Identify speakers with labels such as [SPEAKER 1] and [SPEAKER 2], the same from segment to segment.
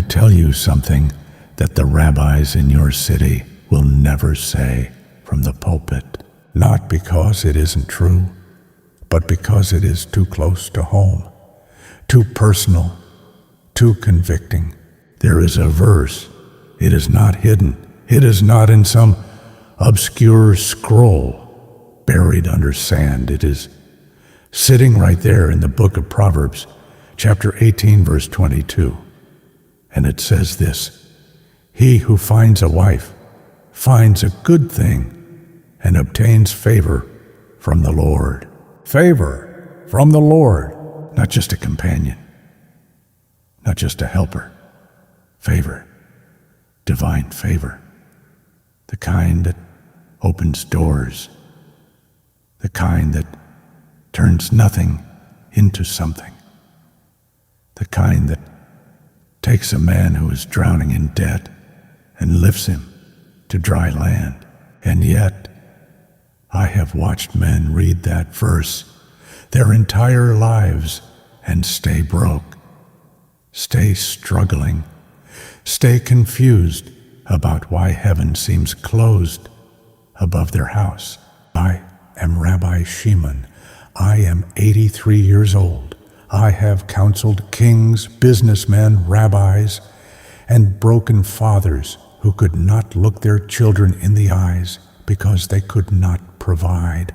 [SPEAKER 1] tell you something that the rabbis in your city will never say from the pulpit, not because it isn't true, but because it is too close to home, too personal, too convicting. There is a verse. It is not hidden. It is not in some obscure scroll buried under sand. It is sitting right there in the book of Proverbs, chapter 18, verse 22. And it says this: "He who finds a wife finds a good thing and obtains favor from the Lord." Favor from the Lord, not just a companion, not just a helper. Favor, divine favor, the kind that opens doors, the kind that turns nothing into something, the kind that takes a man who is drowning in debt and lifts him to dry land. And yet, I have watched men read that verse their entire lives and stay broke, stay struggling, stay confused about why heaven seems closed above their house. I am Rabbi Shimon. I am 83 years old. I have counseled kings, businessmen, rabbis, and broken fathers who could not look their children in the eyes because they could not provide.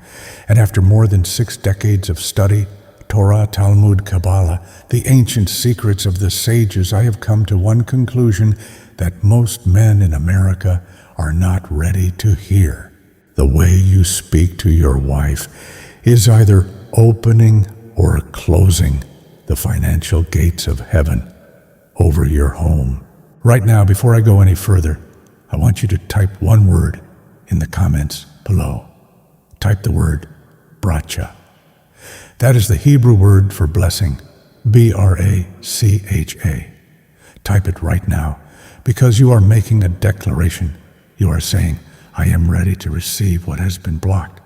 [SPEAKER 1] And after more than 6 decades of study, Torah, Talmud, Kabbalah, the ancient secrets of the sages, I have come to one conclusion that most men in America are not ready to hear. The way you speak to your wife is either opening or closing the financial gates of heaven over your home. Right now, before I go any further, I want you to type one word in the comments below. Type the word bracha. That is the Hebrew word for blessing, B-R-A-C-H-A. Type it right now, because you are making a declaration. You are saying, I am ready to receive what has been blocked.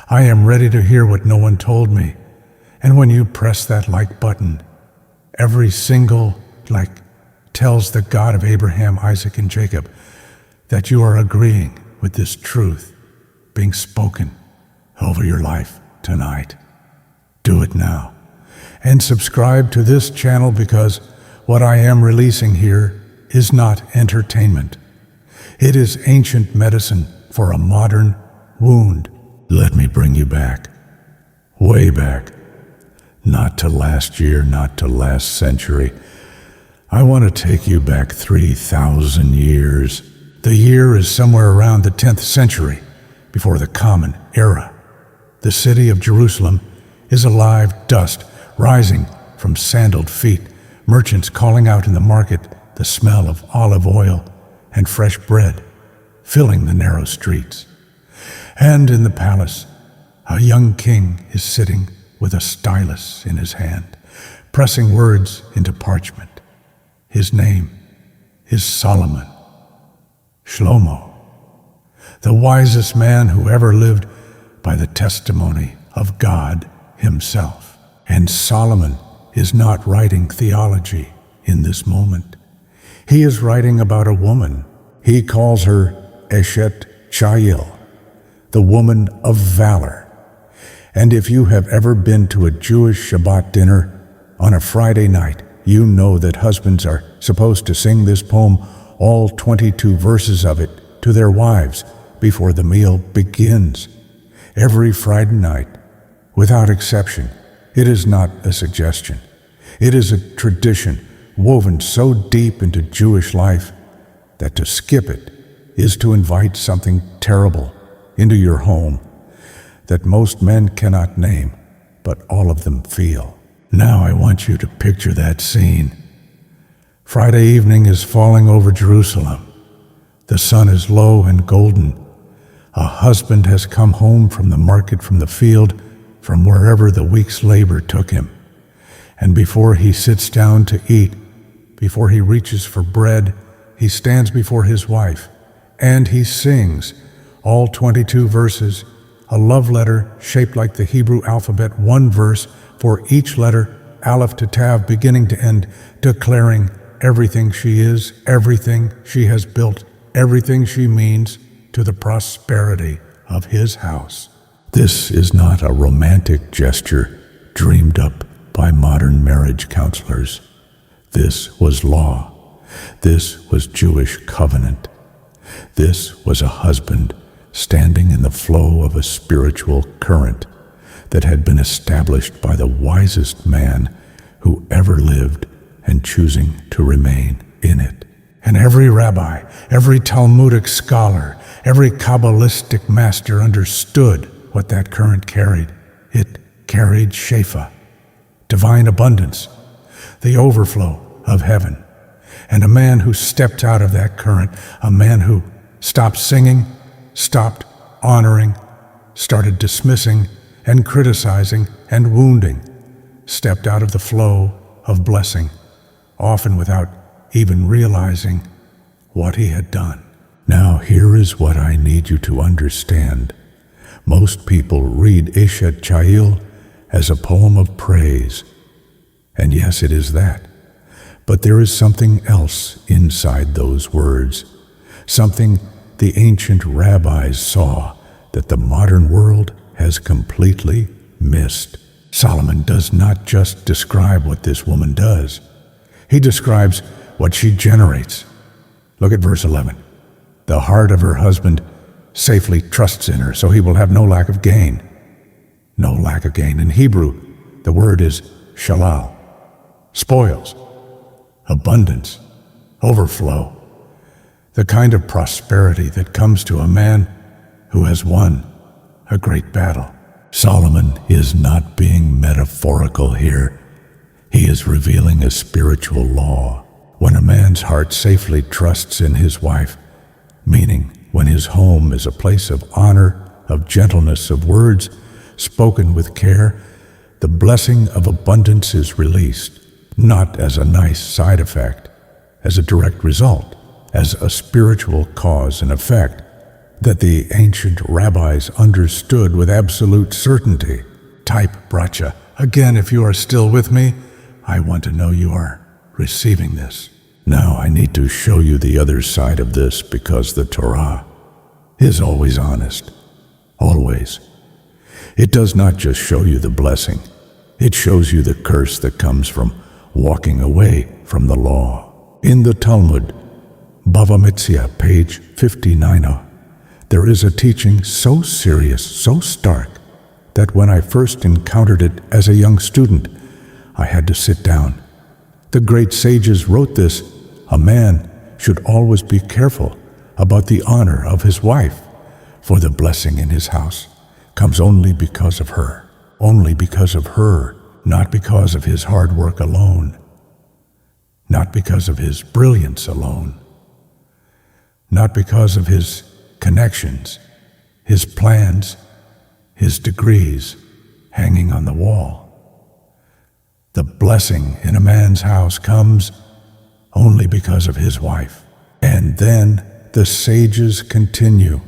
[SPEAKER 1] I am ready to hear what no one told me. And when you press that like button, every single like tells the God of Abraham, Isaac, and Jacob that you are agreeing with this truth being spoken over your life tonight. Do it now. And subscribe to this channel, because what I am releasing here is not entertainment. It is ancient medicine for a modern wound. Let me bring you back, way back, not to last year, not to last century. I want to take you back 3,000 years. The year is somewhere around the 10th century, before the Common Era. The city of Jerusalem is alive dust rising from sandaled feet, merchants calling out in the market, the smell of olive oil and fresh bread filling the narrow streets. And in the palace, a young king is sitting with a stylus in his hand, pressing words into parchment. His name is Solomon, Shlomo, the wisest man who ever lived by the testimony of God himself. And Solomon is not writing theology in this moment. He is writing about a woman. He calls her Eshet Chayil, the woman of valor. And if you have ever been to a Jewish Shabbat dinner on a Friday night, you know that husbands are supposed to sing this poem, all 22 verses of it, to their wives before the meal begins. Every Friday night, without exception. It is not a suggestion. It is a tradition woven so deep into Jewish life that to skip it is to invite something terrible into your home that most men cannot name, but all of them feel. Now I want you to picture that scene. Friday evening is falling over Jerusalem. The sun is low and golden. A husband has come home from the market, from the field, from wherever the week's labor took him. And before he sits down to eat, before he reaches for bread, he stands before his wife, and he sings all 22 verses, a love letter shaped like the Hebrew alphabet, one verse for each letter, Aleph to Tav, beginning to end, declaring, everything she is, everything she has built, everything she means to the prosperity of his house. This is not a romantic gesture dreamed up by modern marriage counselors. This was law. This was Jewish covenant. This was a husband standing in the flow of a spiritual current that had been established by the wisest man who ever lived and choosing to remain in it. And every rabbi, every Talmudic scholar, every Kabbalistic master understood what that current carried. It carried Shekhinah, divine abundance, the overflow of heaven. And a man who stepped out of that current, a man who stopped singing, stopped honoring, started dismissing and criticizing and wounding, stepped out of the flow of blessing, often without even realizing what he had done. Now here is what I need you to understand. Most people read Eshet Chayil as a poem of praise, and yes, it is that. But there is something else inside those words, something the ancient rabbis saw that the modern world has completely missed. Solomon does not just describe what this woman does. He describes what she generates. Look at verse 11. The heart of her husband safely trusts in her, so he will have no lack of gain. No lack of gain. In Hebrew, the word is shalal, spoils, abundance, overflow, the kind of prosperity that comes to a man who has won a great battle. Solomon is not being metaphorical here. He is revealing a spiritual law. When a man's heart safely trusts in his wife, meaning when his home is a place of honor, of gentleness, of words spoken with care, the blessing of abundance is released, not as a nice side effect, as a direct result, as a spiritual cause and effect that the ancient rabbis understood with absolute certainty. Type bracha. Again, if you are still with me, I want to know you are receiving this. Now I need to show you the other side of this, because the Torah is always honest. Always. It does not just show you the blessing. It shows you the curse that comes from walking away from the law. In the Talmud, Bava Metzia, page 59, there is a teaching so serious, so stark, that when I first encountered it as a young student, I had to sit down. The great sages wrote this: a man should always be careful about the honor of his wife, for the blessing in his house comes only because of her, not because of his hard work alone, not because of his brilliance alone, not because of his connections, his plans, his degrees hanging on the wall. The blessing in a man's house comes only because of his wife. And then the sages continue.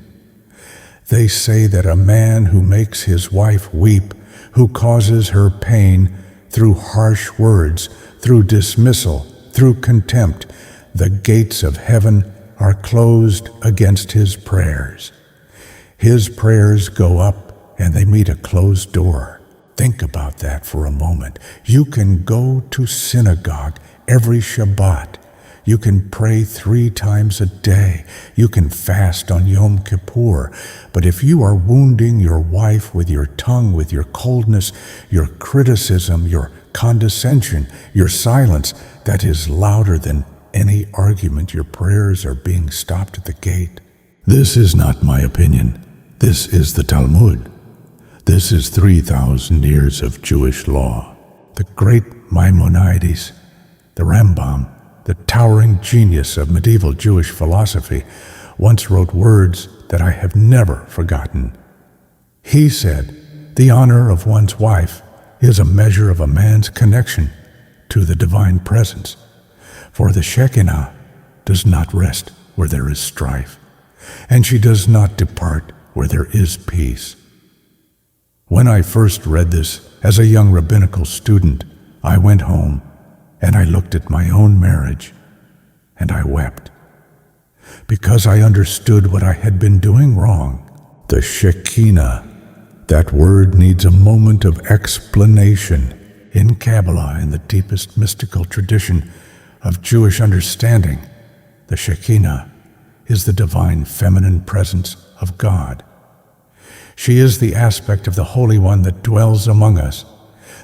[SPEAKER 1] They say that a man who makes his wife weep, who causes her pain through harsh words, through dismissal, through contempt, the gates of heaven are closed against his prayers. His prayers go up and they meet a closed door. Think about that for a moment. You can go to synagogue every Shabbat. You can pray 3 times a day. You can fast on Yom Kippur. But if you are wounding your wife with your tongue, with your coldness, your criticism, your condescension, your silence, that is louder than any argument, your prayers are being stopped at the gate. This is not my opinion. This is the Talmud. This is 3,000 years of Jewish law. The great Maimonides, the Rambam, the towering genius of medieval Jewish philosophy, once wrote words that I have never forgotten. He said, "The honor of one's wife is a measure of a man's connection to the divine presence, for the Shekhinah does not rest where there is strife, and she does not depart where there is peace." When I first read this as a young rabbinical student, I went home and I looked at my own marriage and I wept, because I understood what I had been doing wrong. The Shekhinah, that word needs a moment of explanation. In Kabbalah, in the deepest mystical tradition of Jewish understanding, the Shekhinah is the divine feminine presence of God. She is the aspect of the Holy One that dwells among us,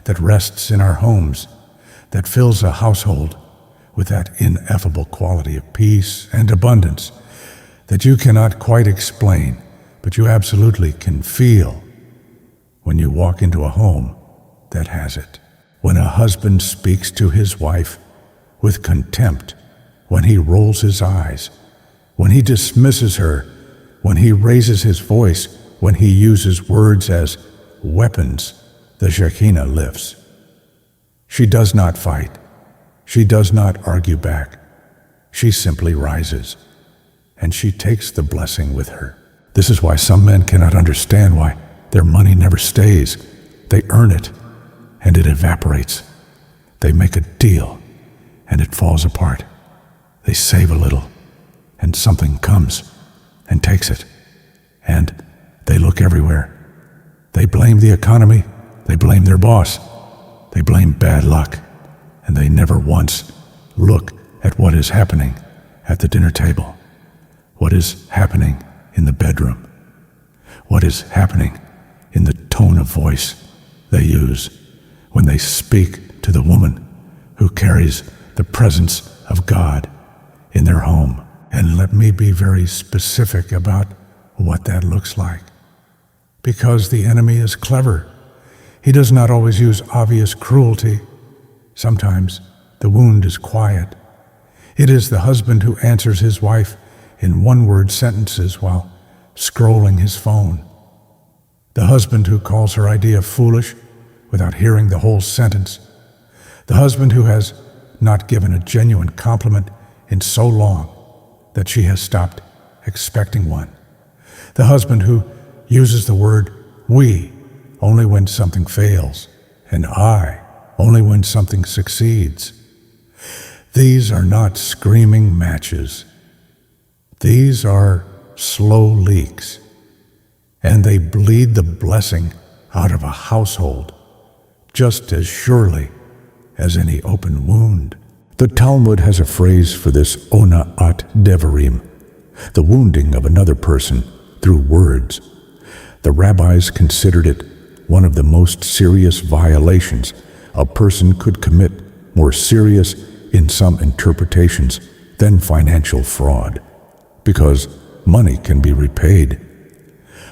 [SPEAKER 1] that rests in our homes, that fills a household with that ineffable quality of peace and abundance that you cannot quite explain, but you absolutely can feel when you walk into a home that has it. When a husband speaks to his wife with contempt, when he rolls his eyes, when he dismisses her, when he raises his voice, when he uses words as weapons, the Shekhinah lifts. She does not fight. She does not argue back. She simply rises, and she takes the blessing with her. This is why some men cannot understand why their money never stays. They earn it, and it evaporates. They make a deal, and it falls apart. They save a little, and something comes and takes it. And they look everywhere. They blame the economy. They blame their boss. They blame bad luck. And they never once look at what is happening at the dinner table, what is happening in the bedroom, what is happening in the tone of voice they use when they speak to the woman who carries the presence of God in their home. And let me be very specific about what that looks like. Because the enemy is clever. He does not always use obvious cruelty. Sometimes the wound is quiet. It is the husband who answers his wife in one-word sentences while scrolling his phone. The husband who calls her idea foolish without hearing the whole sentence. The husband who has not given a genuine compliment in so long that she has stopped expecting one. The husband who uses the word we only when something fails, and I only when something succeeds. These are not screaming matches. These are slow leaks, and they bleed the blessing out of a household just as surely as any open wound. The Talmud has a phrase for this ona'at devarim, the wounding of another person through words. The rabbis considered it one of the most serious violations a person could commit, more serious in some interpretations than financial fraud, because money can be repaid.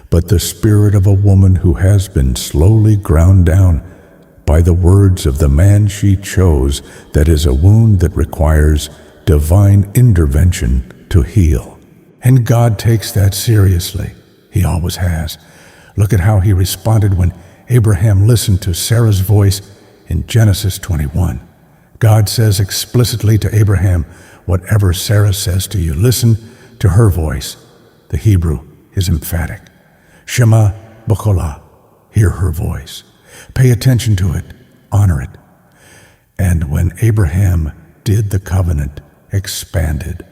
[SPEAKER 1] But the spirit of a woman who has been slowly ground down by the words of the man she chose, that is a wound that requires divine intervention to heal. And God takes that seriously. He always has. Look at how he responded when Abraham listened to Sarah's voice in Genesis 21. God says explicitly to Abraham, whatever Sarah says to you, listen to her voice. The Hebrew is emphatic. Shema b'kolah, hear her voice. Pay attention to it, honor it. And when Abraham did, the covenant expanded.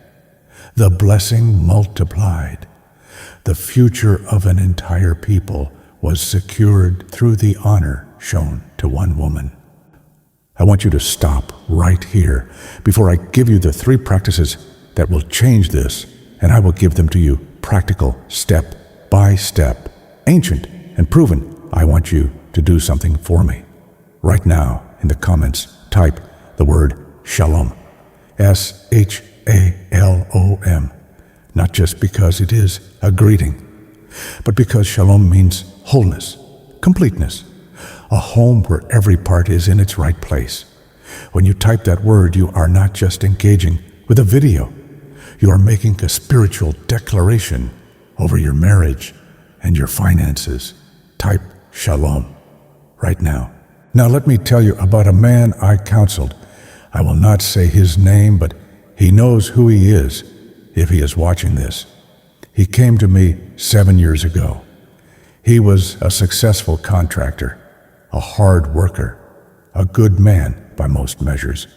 [SPEAKER 1] The blessing multiplied. The future of an entire people was secured through the honor shown to one woman. I want you to stop right here before I give you the 3 practices that will change this, and I will give them to you practical, step by step, ancient and proven. I want you to do something for me. Right now, in the comments, type the word shalom, S-H-A-L-O-M, not just because it is a greeting, but because shalom means wholeness, completeness, a home where every part is in its right place. When you type that word, you are not just engaging with a video. You are making a spiritual declaration over your marriage and your finances. Type shalom right now. Now let me tell you about a man I counseled. I will not say his name, but he knows who he is if he is watching this. He came to me 7 years ago. He was a successful contractor, a hard worker, a good man by most measures.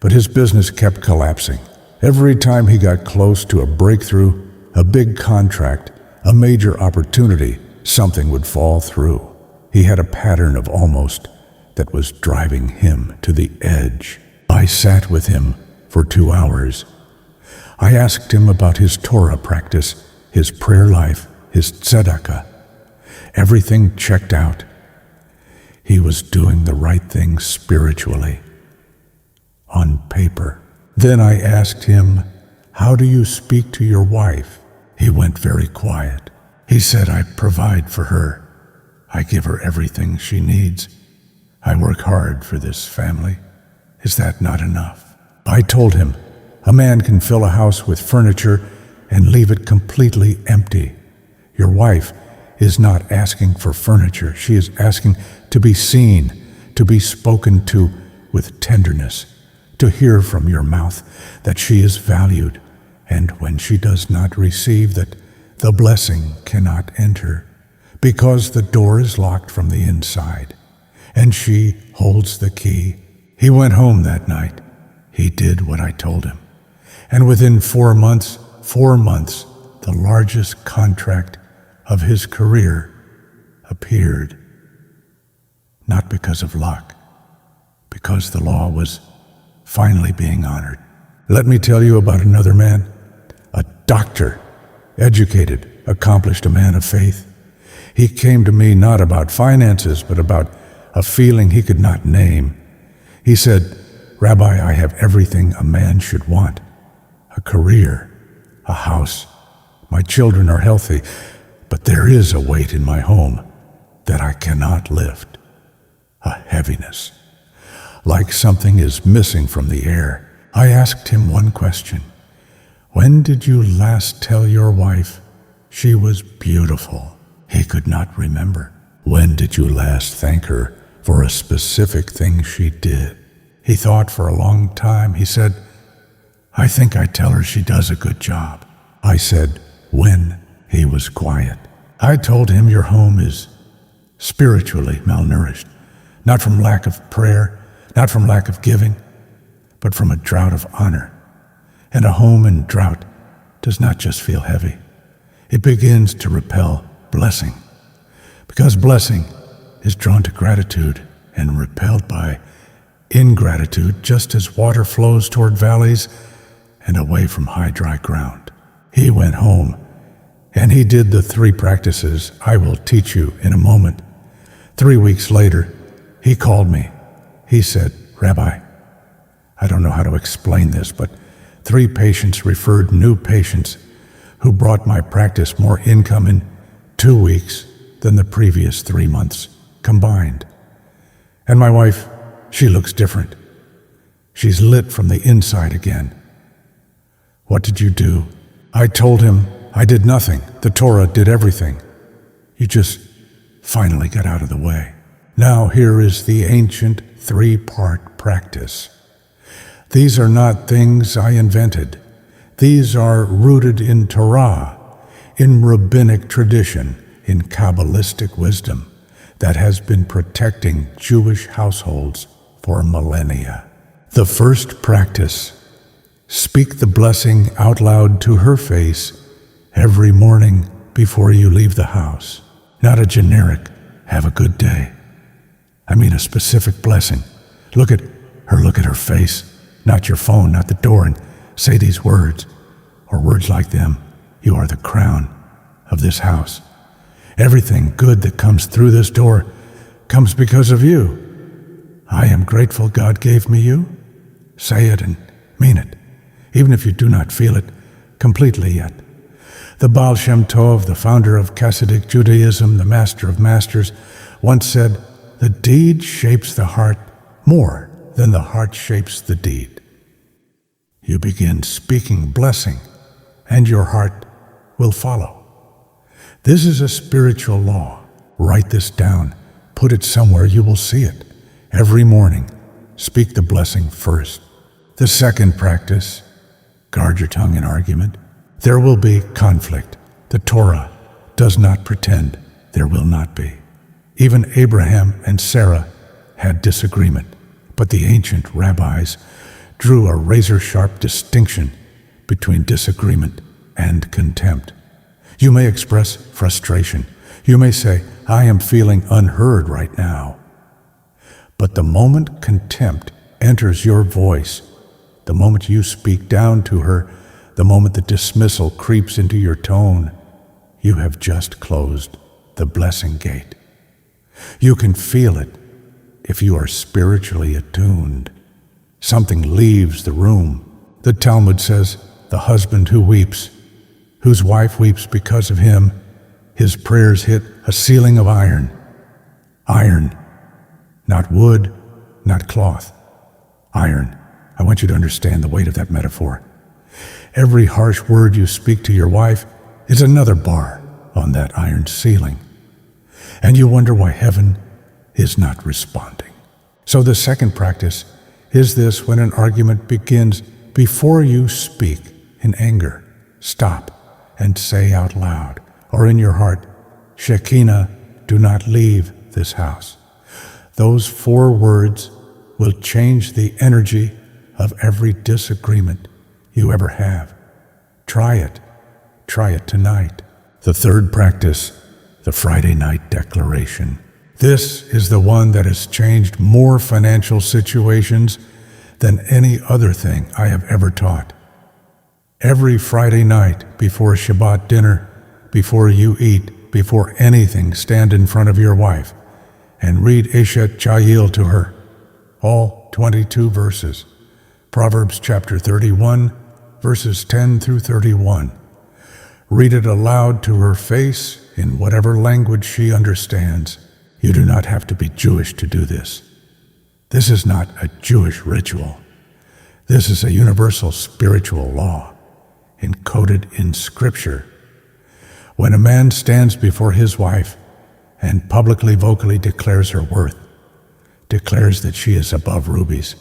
[SPEAKER 1] But his business kept collapsing. Every time he got close to a breakthrough, a big contract, a major opportunity, something would fall through. He had a pattern of almost that was driving him to the edge. I sat with him for 2 hours. I asked him about his Torah practice, his prayer life, his tzedakah. Everything checked out. He was doing the right thing spiritually, on paper. Then I asked him, "How do you speak to your wife?" He went very quiet. He said, "I provide for her. I give her everything she needs. I work hard for this family. Is that not enough?" I told him, a man can fill a house with furniture and leave it completely empty. Your wife is not asking for furniture. She is asking to be seen, to be spoken to with tenderness, to hear from your mouth that she is valued, and when she does not receive that, the blessing cannot enter, because the door is locked from the inside, and she holds the key. He went home that night. He did what I told him. And within 4 months, the largest contract of his career appeared. Not because of luck, because the law was finally being honored. Let me tell you about another man, a doctor, educated, accomplished, a man of faith. He came to me not about finances, but about a feeling he could not name. He said, "Rabbi, I have everything a man should want. A career, a house. My children are healthy, but there is a weight in my home that I cannot lift. A heaviness. Like something is missing from the air." I asked him one question. "When did you last tell your wife she was beautiful?" He could not remember. "When did you last thank her for a specific thing she did?" He thought for a long time. He said, "I think I tell her she does a good job." I said, "When?" He was quiet. I told him, "Your home is spiritually malnourished, not from lack of prayer, not from lack of giving, but from a drought of honor. And a home in drought does not just feel heavy. It begins to repel blessing, because blessing is drawn to gratitude and repelled by ingratitude, just as water flows toward valleys and away from high, dry ground." He went home, and he did the 3 practices I will teach you in a moment. 3 weeks later, he called me. He said, "Rabbi, I don't know how to explain this, but 3 patients referred new patients who brought my practice more income in 2 weeks than the previous 3 months combined. And my wife, she looks different. She's lit from the inside again." "What did you do?" I told him, "I did nothing. The Torah did everything. You just finally got out of the way." Now here is the ancient 3-part practice. These are not things I invented. These are rooted in Torah, in rabbinic tradition, in Kabbalistic wisdom that has been protecting Jewish households for millennia. The first practice: speak the blessing out loud to her face every morning before you leave the house. Not a generic, "have a good day." I mean a specific blessing. Look at her face, not your phone, not the door, and say these words, or words like them. "You are the crown of this house. Everything good that comes through this door comes because of you. I am grateful God gave me you." Say it and mean it, even if you do not feel it completely yet. The Baal Shem Tov, the founder of Kabbalistic Judaism, the master of masters, once said, "The deed shapes the heart more than the heart shapes the deed." You begin speaking blessing, and your heart will follow. This is a spiritual law. Write this down. Put it somewhere you will see it. Every morning, speak the blessing first. The second practice: guard your tongue in argument. There will be conflict. The Torah does not pretend there will not be. Even Abraham and Sarah had disagreement, but the ancient rabbis drew a razor-sharp distinction between disagreement and contempt. You may express frustration. You may say, I am feeling unheard right now. But the moment contempt enters your voice, the moment you speak down to her, the moment the dismissal creeps into your tone, you have just closed the blessing gate. You can feel it if you are spiritually attuned. Something leaves the room. The Talmud says, the husband who weeps, whose wife weeps because of him, his prayers hit a ceiling of iron. Iron, not wood, not cloth. Iron. I want you to understand the weight of that metaphor. Every harsh word you speak to your wife is another bar on that iron ceiling. And you wonder why heaven is not responding. So the second practice is this: when an argument begins, before you speak in anger, stop and say out loud, or in your heart, Shekhinah, do not leave this house. Those 4 words will change the energy of every disagreement you ever have. Try it. Try it tonight. The third practice, the Friday night declaration. This is the one that has changed more financial situations than any other thing I have ever taught. Every Friday night before Shabbat dinner, before you eat, before anything, stand in front of your wife and read Eshet Chayil to her, all 22 verses. Proverbs chapter 31, verses 10 through 31. Read it aloud to her face in whatever language she understands. You do not have to be Jewish to do this. This is not a Jewish ritual. This is a universal spiritual law, encoded in Scripture. When a man stands before his wife and publicly, vocally declares her worth, declares that she is above rubies,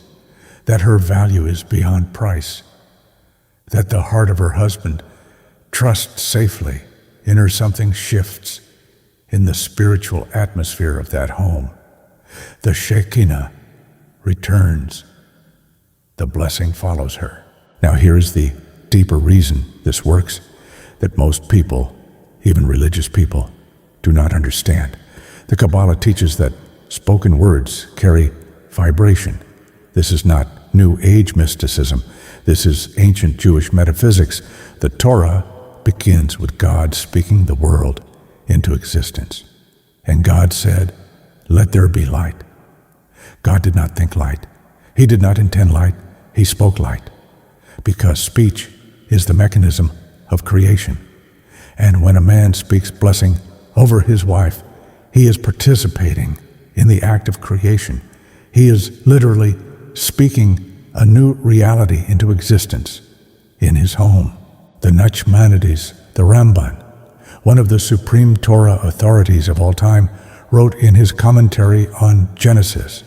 [SPEAKER 1] that her value is beyond price, that the heart of her husband trusts safely in her, something shifts in the spiritual atmosphere of that home. The Shekhinah returns. The blessing follows her. Now here is the deeper reason this works that most people, even religious people, do not understand. The Kabbalah teaches that spoken words carry vibration. This is not New Age mysticism. This is ancient Jewish metaphysics. The Torah begins with God speaking the world into existence. And God said, let there be light. God did not think light. He did not intend light. He spoke light. Because speech is the mechanism of creation. And when a man speaks blessing over his wife, he is participating in the act of creation. He is literally speaking a new reality into existence in his home. The Nachmanides, the Ramban, one of the supreme Torah authorities of all time, wrote in his commentary on Genesis,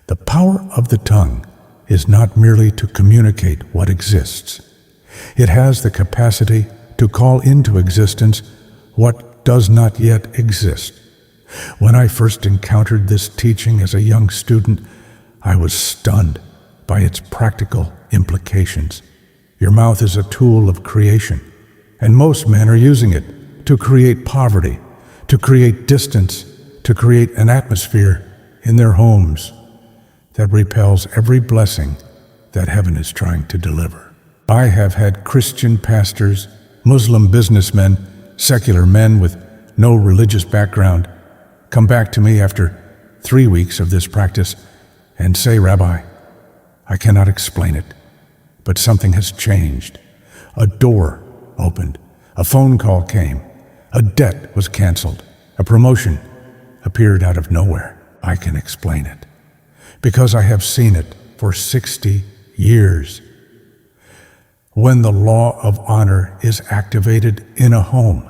[SPEAKER 1] the power of the tongue is not merely to communicate what exists. It has the capacity to call into existence what does not yet exist. When I first encountered this teaching as a young student, I was stunned by its practical implications. Your mouth is a tool of creation, and most men are using it to create poverty, to create distance, to create an atmosphere in their homes that repels every blessing that heaven is trying to deliver. I have had Christian pastors, Muslim businessmen, secular men with no religious background come back to me after 3 weeks of this practice and say, Rabbi, I cannot explain it, but something has changed. A door opened, a phone call came, a debt was canceled, a promotion appeared out of nowhere. I can explain it because I have seen it for 60 years. When the law of honor is activated in a home,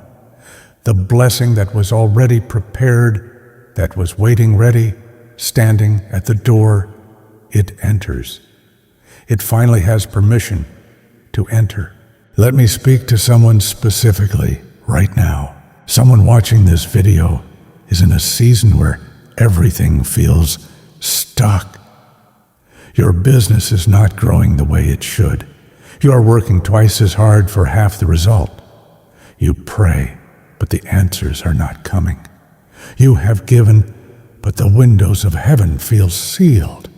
[SPEAKER 1] the blessing that was already prepared, that was waiting ready, standing at the door, it enters. It finally has permission to enter. Let me speak to someone specifically right now. Someone watching this video is in a season where everything feels stuck. Your business is not growing the way it should. You are working twice as hard for half the result. You pray, but the answers are not coming. You have given, but the windows of heaven feel sealed.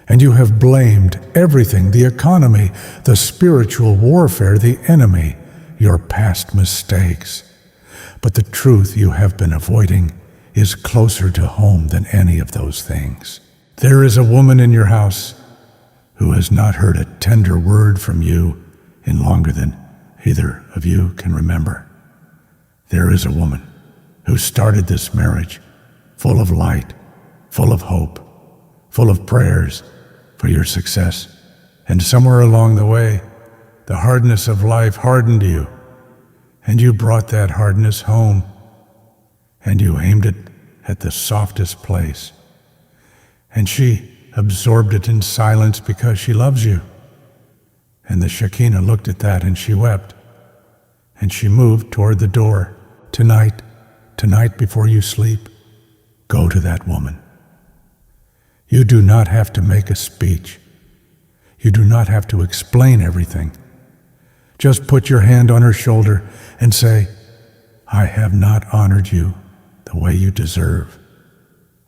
[SPEAKER 1] And you have blamed everything, the economy, the spiritual warfare, the enemy, your past mistakes. But the truth you have been avoiding is closer to home than any of those things. There is a woman in your house who has not heard a tender word from you in longer than either of you can remember. There is a woman who started this marriage full of light, full of hope, full of prayers for your success. And somewhere along the way, the hardness of life hardened you, and you brought that hardness home, and you aimed it at the softest place. And she absorbed it in silence because she loves you. And the Shekhinah looked at that and she wept. And she moved toward the door. Tonight before you sleep, go to that woman. You do not have to make a speech. You do not have to explain everything. Just put your hand on her shoulder and say, I have not honored you the way you deserve.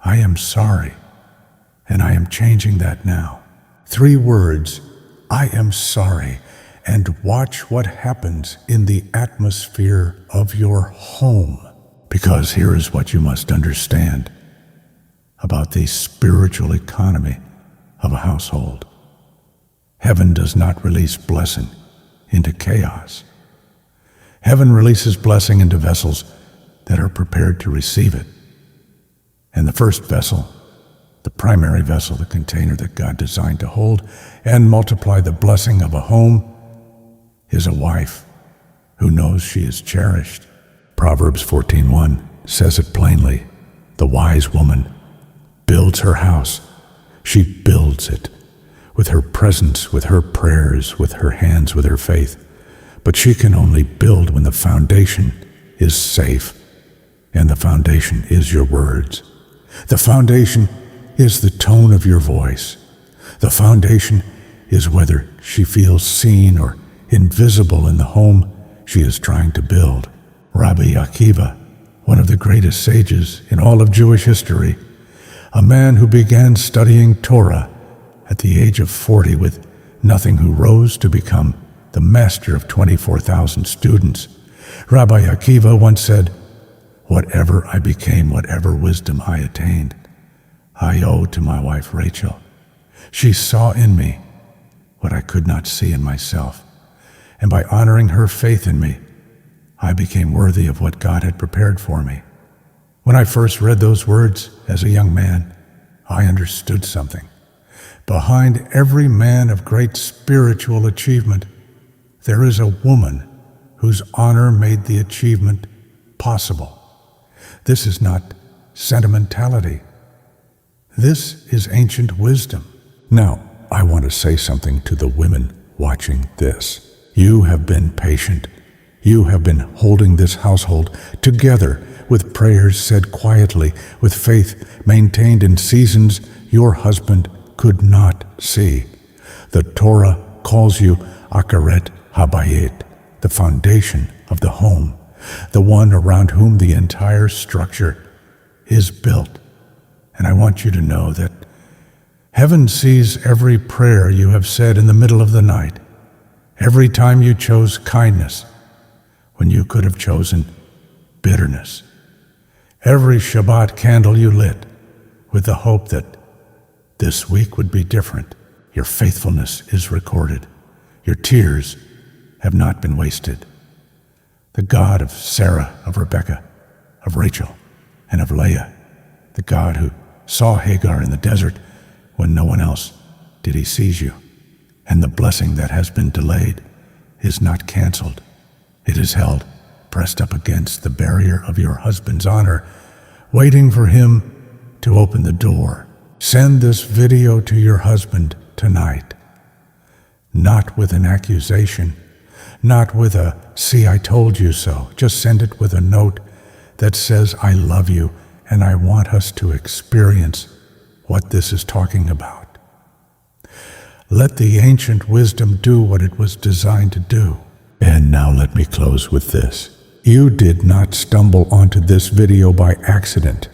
[SPEAKER 1] I am sorry, and I am changing that now. 3 words, I am sorry, and watch what happens in the atmosphere of your home. Because here is what you must understand about the spiritual economy of a household. Heaven does not release blessing into chaos. Heaven releases blessing into vessels that are prepared to receive it. And the first vessel, the primary vessel, the container that God designed to hold and multiply the blessing of a home, is a wife who knows she is cherished. Proverbs 14:1 says it plainly. The wise woman builds her house. She builds it with her presence, with her prayers, with her hands, with her faith. But she can only build when the foundation is safe, and the foundation is your words. The foundation is the tone of your voice. The foundation is whether she feels seen or invisible in the home she is trying to build. Rabbi Akiva, one of the greatest sages in all of Jewish history, a man who began studying Torah at the age of 40 with nothing, who rose to become the master of 24,000 students. Rabbi Akiva once said, whatever I became, whatever wisdom I attained, I owe to my wife Rachel. She saw in me what I could not see in myself, and by honoring her faith in me, I became worthy of what God had prepared for me. When I first read those words as a young man, I understood something. Behind every man of great spiritual achievement, there is a woman whose honor made the achievement possible. This is not sentimentality. This is ancient wisdom. Now, I want to say something to the women watching this. You have been patient. You have been holding this household together with prayers said quietly, with faith maintained in seasons your husband could not see. The Torah calls you Akaret Habayit, the foundation of the home, the one around whom the entire structure is built. And I want you to know that heaven sees every prayer you have said in the middle of the night, every time you chose kindness when you could have chosen bitterness, every Shabbat candle you lit with the hope that this week would be different. Your faithfulness is recorded. Your tears have not been wasted. The God of Sarah, of Rebekah, of Rachel, and of Leah, the God who saw Hagar in the desert when no one else did, he sees you. And the blessing that has been delayed is not canceled. It is held, pressed up against the barrier of your husband's honor, waiting for him to open the door. Send this video to your husband tonight, not with an accusation, not with a, see, I told you so. Just send it with a note that says, I love you, and I want us to experience what this is talking about. Let the ancient wisdom do what it was designed to do. And now let me close with this. You did not stumble onto this video by accident.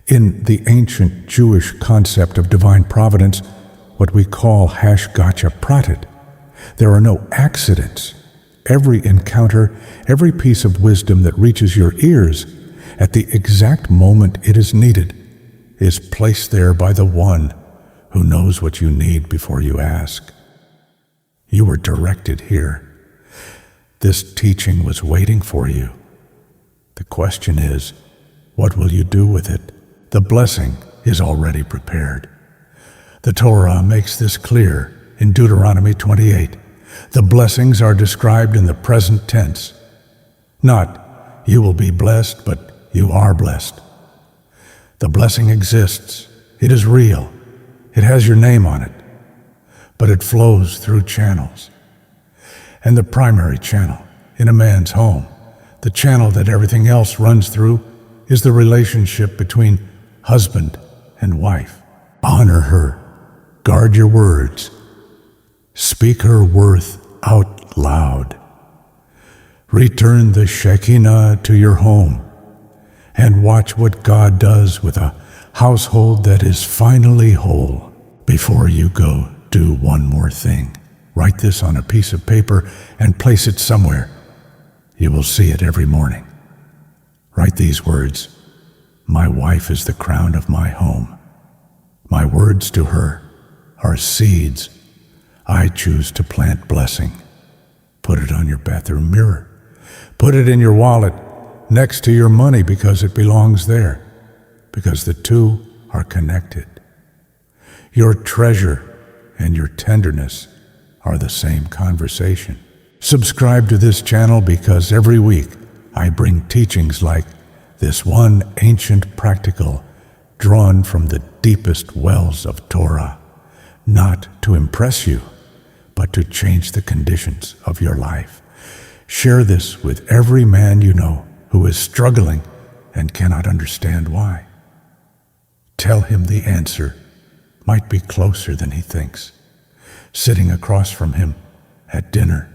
[SPEAKER 1] In the ancient Jewish concept of divine providence, what we call hashgacha pratit, there are no accidents. Every encounter, every piece of wisdom that reaches your ears at the exact moment it is needed is placed there by the one who knows what you need before you ask. You were directed here. This teaching was waiting for you. The question is, what will you do with it? The blessing is already prepared. The Torah makes this clear in Deuteronomy 28. The blessings are described in the present tense. Not, you will be blessed, but you are blessed. The blessing exists. It is real. It has your name on it. But it flows through channels. And the primary channel in a man's home, the channel that everything else runs through, is the relationship between husband and wife. Honor her. Guard your words. Speak her worth out loud. Return the Shekhinah to your home and watch what God does with a household that is finally whole. Before you go, do one more thing. Write this on a piece of paper and place it somewhere. You will see it every morning. Write these words: my wife is the crown of my home. My words to her are seeds I choose to plant blessing. Put it on your bathroom mirror. Put it in your wallet next to your money because it belongs there, because the two are connected. Your treasure and your tenderness are the same conversation. Subscribe to this channel because every week I bring teachings like this one ancient practical drawn from the deepest wells of Torah, not to impress you, but to change the conditions of your life. Share this with every man you know who is struggling and cannot understand why. Tell him the answer might be closer than he thinks, sitting across from him at dinner,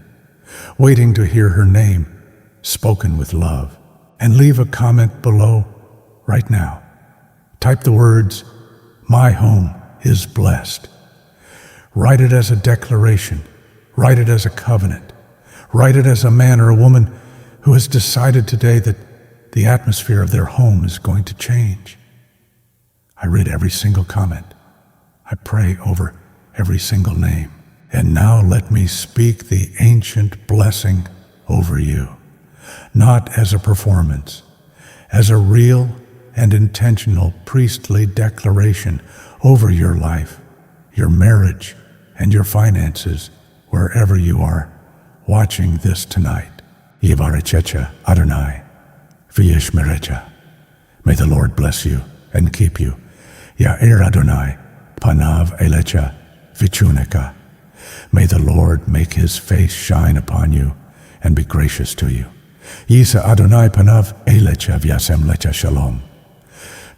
[SPEAKER 1] waiting to hear her name spoken with love. And leave a comment below right now. Type the words, "My home is blessed." Write it as a declaration. Write it as a covenant. Write it as a man or a woman who has decided today that the atmosphere of their home is going to change. I read every single comment. I pray over every single name. And now let me speak the ancient blessing over you, not as a performance, as a real and intentional priestly declaration over your life, your marriage, and your finances, wherever you are watching this tonight. Yivarechecha Adonai, v'yishmerecha. May the Lord bless you and keep you. Ya'ir Adonai, panav elecha, v'chuneka. May the Lord make his face shine upon you and be gracious to you. Yisa Adonai panav elecha v'yasem lecha shalom.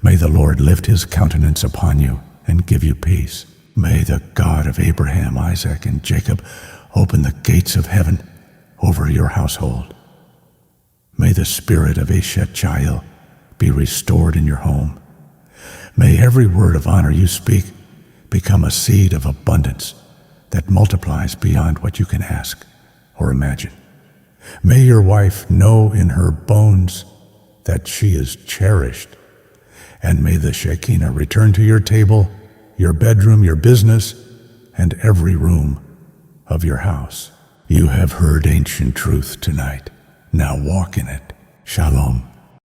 [SPEAKER 1] May the Lord lift his countenance upon you and give you peace. May the God of Abraham, Isaac, and Jacob open the gates of heaven over your household. May the spirit of Eshet Chayil be restored in your home. May every word of honor you speak become a seed of abundance that multiplies beyond what you can ask or imagine. May your wife know in her bones that she is cherished, and may the Shekhinah return to your table, your bedroom, your business, and every room of your house. You have heard ancient truth tonight. Now walk in it. Shalom.